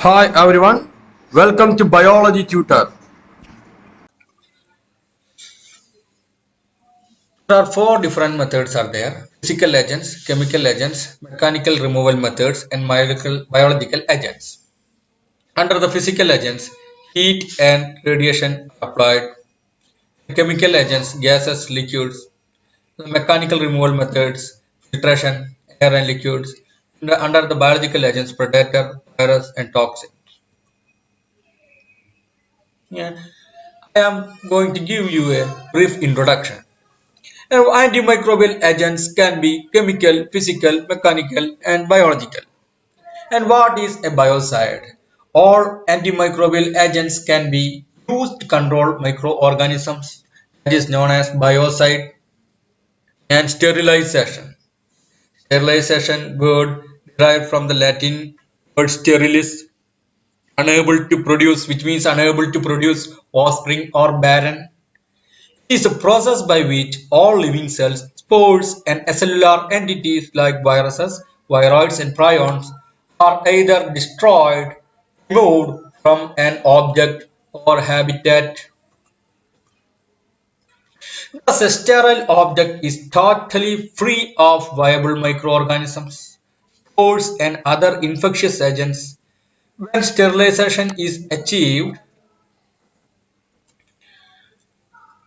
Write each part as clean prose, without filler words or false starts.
Hi everyone, welcome to Biology Tutor. There are four different methods are there: physical agents, chemical agents, mechanical removal methods, and biological agents. Under the physical agents, heat and radiation are applied. Chemical agents, gases, liquids. The mechanical removal methods, filtration, air and liquids. And under the biological agents, predator, virus, and toxin. Yeah, I am going to give you a brief introduction. Antimicrobial agents can be chemical, physical, mechanical, and biological. And what is a biocide? All antimicrobial agents can be used to control microorganisms, that is known as biocide. And sterilization. Sterilization word derived from the Latin word sterilis, unable to produce, which means unable to produce offspring or barren. It is a process by which all living cells, spores, and acellular entities like viruses, viroids, and prions are either destroyed, removed from an object or habitat. Thus, a sterile object is totally free of viable microorganisms, spores, and other infectious agents. When sterilization is achieved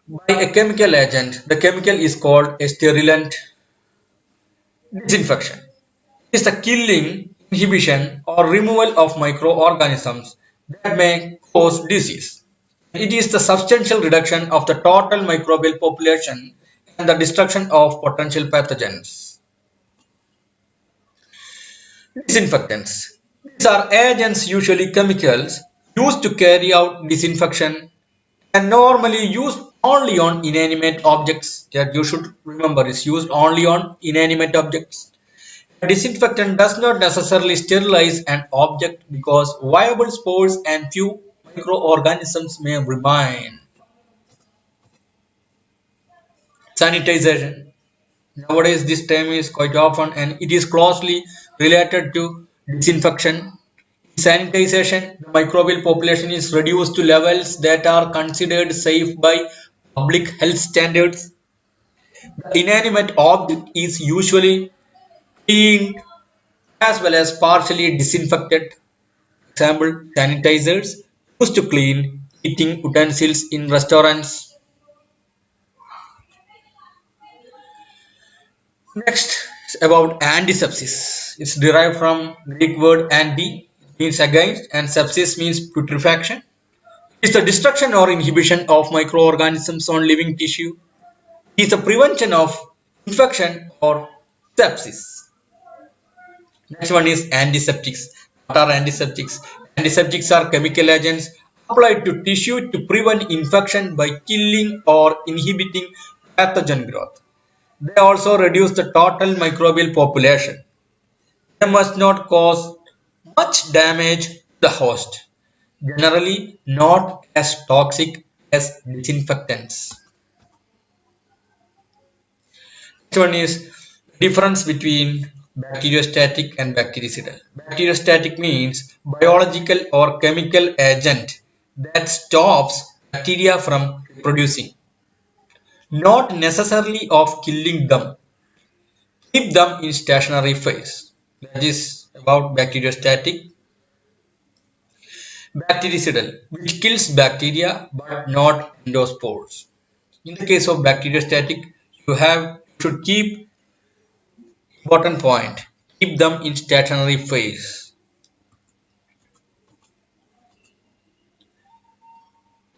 by a chemical agent, the chemical is called a sterilant. Disinfection is the killing, inhibition, or removal of microorganisms that may cause disease. It is the substantial reduction of the total microbial population and the destruction of potential pathogens. Disinfectants. These are agents, usually chemicals, used to carry out disinfection and normally used only on inanimate objects. That you should remember is used only on inanimate objects. A disinfectant does not necessarily sterilize an object because viable spores and few microorganisms may remain. Sanitization. Nowadays, this term is quite often and it is closely related to disinfection. In sanitization, the microbial population is reduced to levels that are considered safe by public health standards. The inanimate object is usually cleaned as well as partially disinfected. Example, sanitizers used to clean eating utensils in restaurants. Next is about antisepsis. It's derived from Greek word anti, means against, and sepsis means putrefaction. It's the destruction or inhibition of microorganisms on living tissue. It's the prevention of infection or sepsis. Next one is antiseptics. What are antiseptics? Antiseptics are chemical agents applied to tissue to prevent infection by killing or inhibiting pathogen growth. They also reduce the total microbial population. They must not cause much damage to the host. Generally not as toxic as disinfectants. Next one is difference between bacteriostatic and bactericidal. Bacteriostatic means biological or chemical agent that stops bacteria from reproducing, not necessarily of killing them. Keep them in stationary phase. That is about bacteriostatic. Bactericidal, which kills bacteria but not endospores. In the case of bacteriostatic, you should keep important point. Keep them in stationary phase.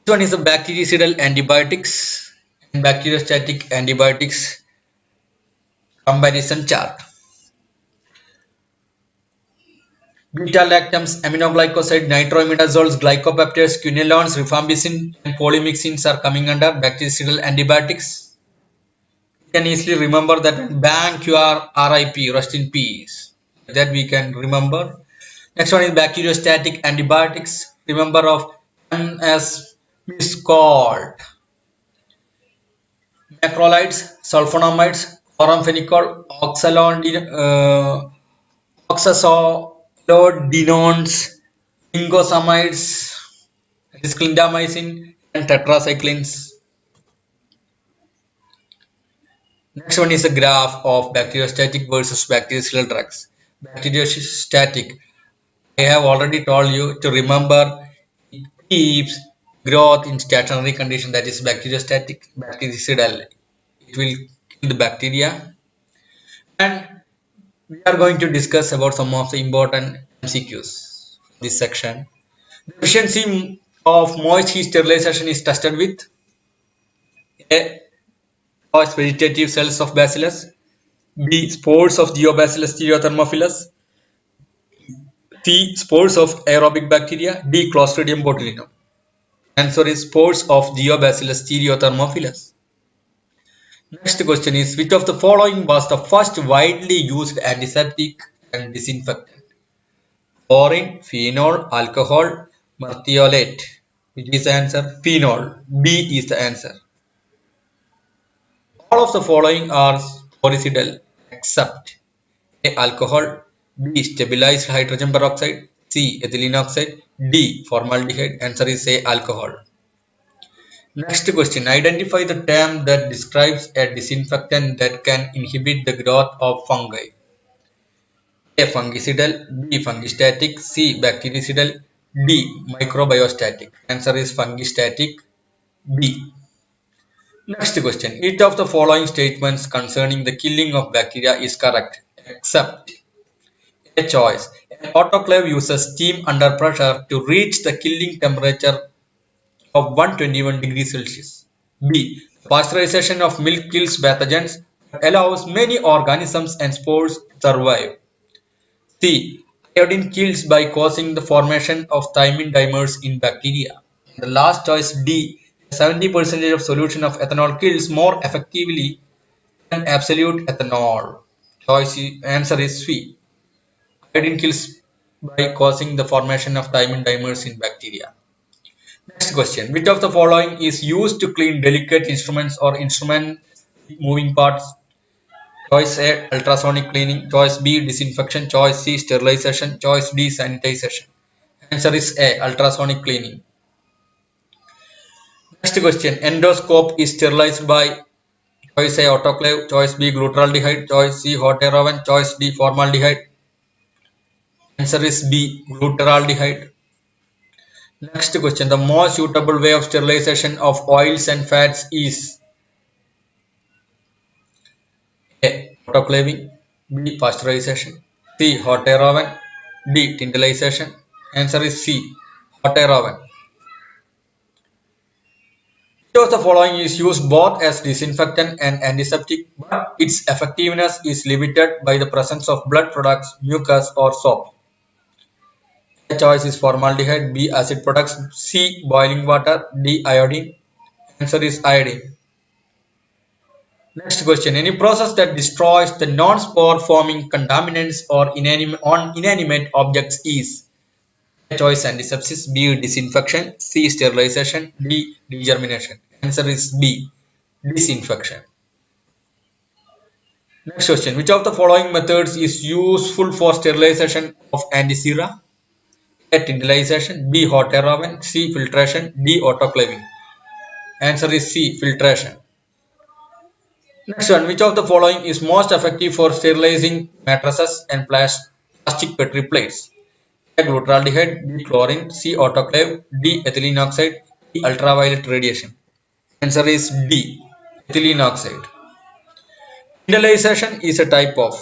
This one is the bactericidal antibiotics and bacteriostatic antibiotics comparison chart. Beta-lactams, aminoglycoside, nitroimidazoles, glycopeptides, quinolones, rifampicin, and polymyxins are coming under bactericidal antibiotics. You can easily remember that Bang QR RIP, rest in peace. That we can remember. Next one is bacteriostatic antibiotics. Remember of MS is called macrolides, sulfonamides, chloramphenicol, oxazolidinones, Lingosamides, that is clindamycin and tetracyclines. Next one is a graph of bacteriostatic versus bactericidal drugs. Bacteriostatic, I have already told you to remember, it keeps growth in stationary condition, that is bacteriostatic. Bactericidal, it will kill the bacteria. And we are going to discuss about some of the important MCQs in this section. The efficiency of moist heat sterilization is tested with A. Vegetative cells of Bacillus, B. Spores of Geobacillus stereothermophilus, C. Spores of aerobic bacteria, D. Clostridium botulinum. Answer is spores of Geobacillus stereothermophilus. Next question is, which of the following was the first widely used antiseptic and disinfectant? Chlorine, phenol, alcohol, merthiolate. Which is the answer? Phenol. B is the answer. All of the following are sporicidal except A. Alcohol, B. Stabilized hydrogen peroxide, C. Ethylene oxide, D. Formaldehyde. Answer is A. Alcohol. Next question. Identify the term that describes a disinfectant that can inhibit the growth of fungi. A. Fungicidal, B. Fungistatic, C. Bactericidal, D. Microbiostatic. Answer is fungistatic, B. Next question. Each of the following statements concerning the killing of bacteria is correct except A. Choice. An autoclave uses steam under pressure to reach the killing temperature of 121 degrees Celsius. B. Pasteurization of milk kills pathogens but allows many organisms and spores to survive. C. Iodine kills by causing the formation of thymine dimers in bacteria. The last choice D. 70% of solution of ethanol kills more effectively than absolute ethanol. Answer is C. Iodine kills by causing the formation of thymine dimers in bacteria. Next question. Which of the following is used to clean delicate instruments or instruments with moving parts? Choice A. Ultrasonic cleaning. Choice B. Disinfection. Choice C. Sterilization. Choice D. Sanitization. Answer is A. Ultrasonic cleaning. Next question. Endoscope is sterilized by choice A. Autoclave. Choice B. Glutaraldehyde. Choice C. Hot air oven. Choice D. Formaldehyde. Answer is B. Glutaraldehyde. Next question. The most suitable way of sterilization of oils and fats is A. Autoclaving, B. Pasteurization, C. Hot air oven, D. Tyndallization. Answer is C. Hot air oven. Which of the following is used both as disinfectant and antiseptic, but its effectiveness is limited by the presence of blood products, mucus, or soap? A. Choice is formaldehyde, B. Acid products, C. Boiling water, D. Iodine. Answer is iodine. Next question. Any process that destroys the non-spore forming contaminants or inanimate objects is A. Choice antisepsis, B. Disinfection, C. Sterilization, D. Degermination. Answer is B. Disinfection. Next question. Which of the following methods is useful for sterilization of antisera? A. Tyndallization, B. Hot air oven, C. Filtration, D. Autoclaving. Answer is C. Filtration. Next one. Which of the following is most effective for sterilizing mattresses and plastic petri plates? A. Glutaraldehyde, B. Chlorine, C. Autoclave, D. Ethylene oxide, D. Ultraviolet radiation. Answer is D. Ethylene oxide. Tyndallization is a type of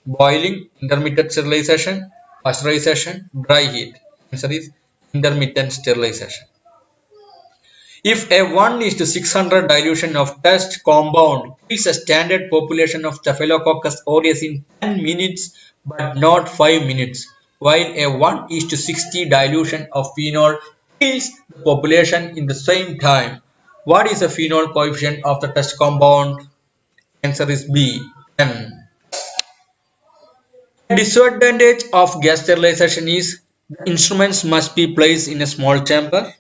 boiling, intermittent sterilization, pasteurization, dry heat. Answer is intermittent sterilization. If a 1:600 dilution of test compound kills a standard population of Staphylococcus aureus in 10 minutes but not 5 minutes, while a 1:60 dilution of phenol kills the population in the same time, what is the phenol coefficient of the test compound? Answer is B. 10. The disadvantage of gas sterilization is the instruments must be placed in a small chamber.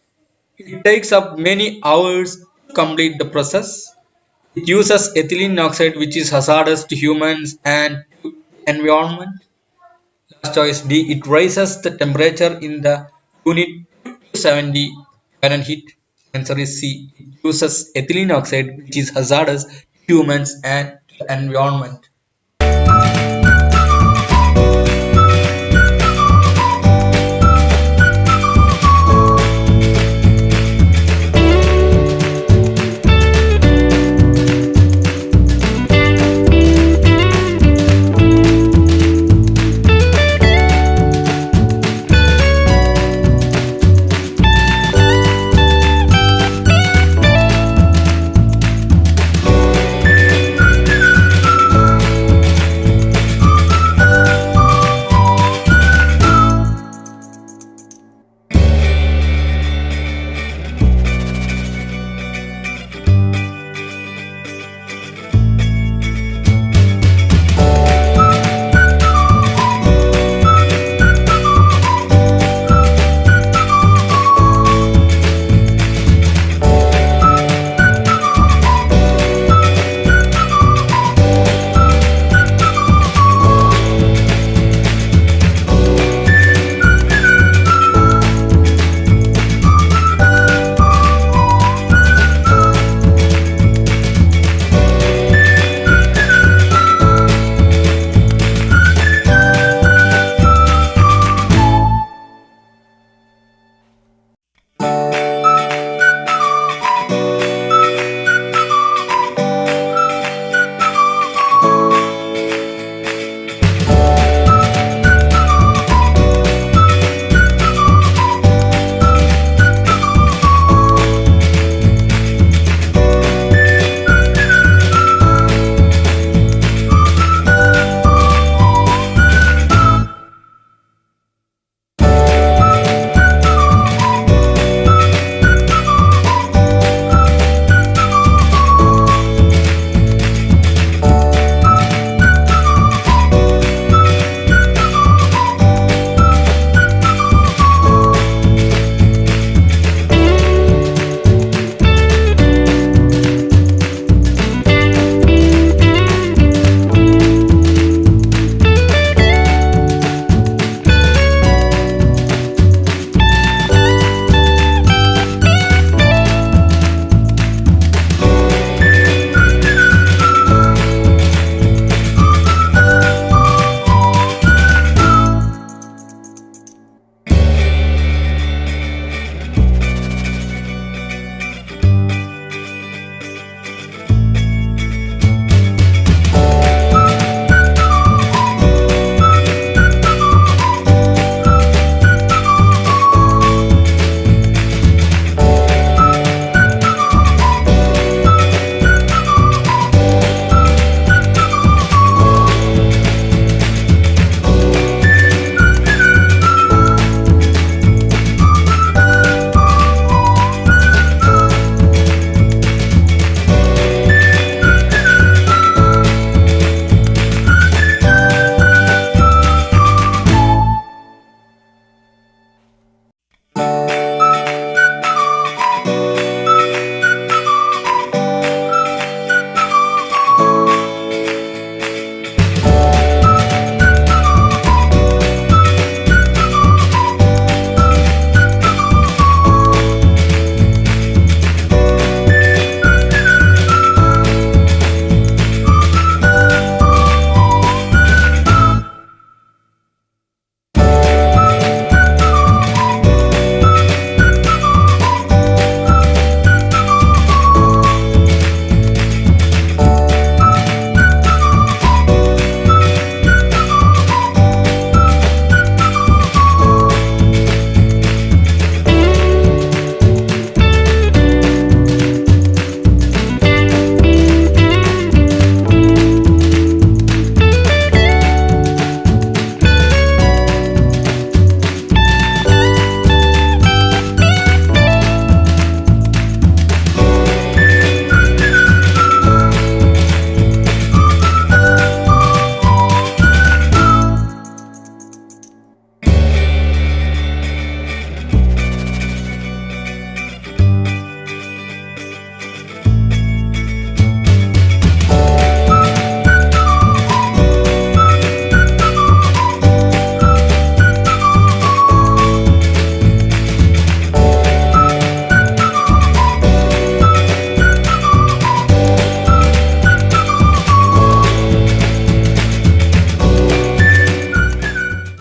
It takes up many hours to complete the process. It uses ethylene oxide, which is hazardous to humans and to environment. Last choice D. It raises the temperature in the Unit 270 Fahrenheit. Answer is C. It uses ethylene oxide, which is hazardous to humans and to the environment.